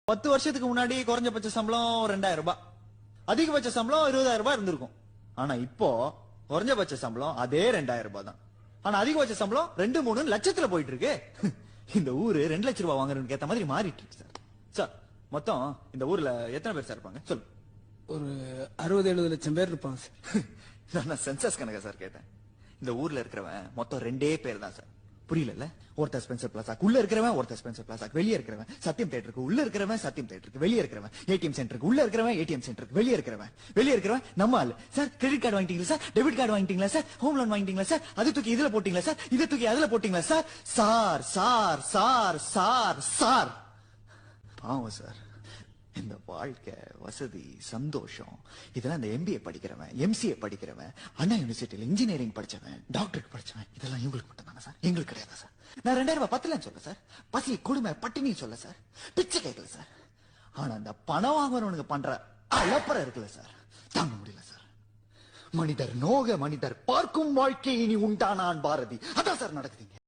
10 வருஷத்துக்கு முன்னாடி குறைஞ்சபட்ச சம்பளம் 2000 ரூபாய், அதிகபட்ச சம்பளம் 20,000 ரூபாய் இருந்திருக்கும். ஆனா இப்போ குறைஞ்சபட்ச சம்பளம் அதே 2000 ரூபாய் தான். ஆனா அதிகபட்ச சம்பளம் 2-3 லட்சத்துல போயிட்டு இருக்கு. இந்த ஊரு 2 லட்சம் ரூபாய் வாங்குறதுக்கு ஏத்த மாதிரி மாறிட்டு இருக்கு சார். சார் மொத்தம் இந்த ஊர்ல எத்தனை பேர் சார் இருப்பாங்க சொல்லு? ஒரு 60-70 லட்சம் பேர் இருப்பாங்க சார். நான் சென்சஸ் கணக்கா சார் கேட்டேன். இந்த ஊர்ல இருக்கிறவன் மொத்தம் 2 பேர் தான் சார். புரியல? ஒருத்தர் ஸ்பென்சர் பிளாசாக்கு உள்ள இருக்கிறவன், ஒருத்தர் ஸ்பென்சர் பிளாசாக்கு வெளியே இருக்கிறவன், சத்தியம் தியேட்டருக்கு உள்ள இருக்கிறவன், சத்தியம் தியேட்டருக்கு வெளியே இருக்கிறவன், ஏடிஎம் சென்டருக்கு உள்ள இருக்கிறவன், ஏடிஎம் சென்டருக்கு வெளியே இருக்கிறவன் நம்ம ஆளு. சார் கிரெடிட் கார்டு வாங்கிட்டீங்களா சார்? டெபிட் கார்டு வாங்கிட்டீங்களா சார்? ஹோம் லோன் வாங்கிட்டீங்களா சார்? அது தூக்கி இதுல போட்டீங்களா சார்? இதை தூக்கி அதுல போட்டீங்களா sir? Sir sir sir sir sir பாவம் சார். இந்த வாழ்க்கை, வசதி, சந்தோஷம் இதெல்லாம் இந்த எம்பிஏ படிக்கிறவன், எம்சிஏ படிக்கிறவன், அண்ணா யூனிவர்சிட்டியில இன்ஜினியரிங் படிச்சவன், டாக்டருக்கு படிச்சவன், இதெல்லாம் இவங்களுக்கு மட்டும் தானே சார்? எங்களுக்கு கிடையாது சார். நான் 2000 ரூபாய் பத்தலன்னு சொல்ல சார், பசி கொடுமை பட்டினி சொல்ல சார், பிச்சை கேட்கல சார். ஆனா அந்த பணம் வாங்குறவனுக்கு பண்ற அலப்பறம் இருக்குல்ல சார், தாங்க முடியல சார். மனிதர் நோக மனிதர் பார்க்கும் வாழ்க்கை இனி உண்டானான் பாரதி. அதான் சார் நடக்குதுங்க.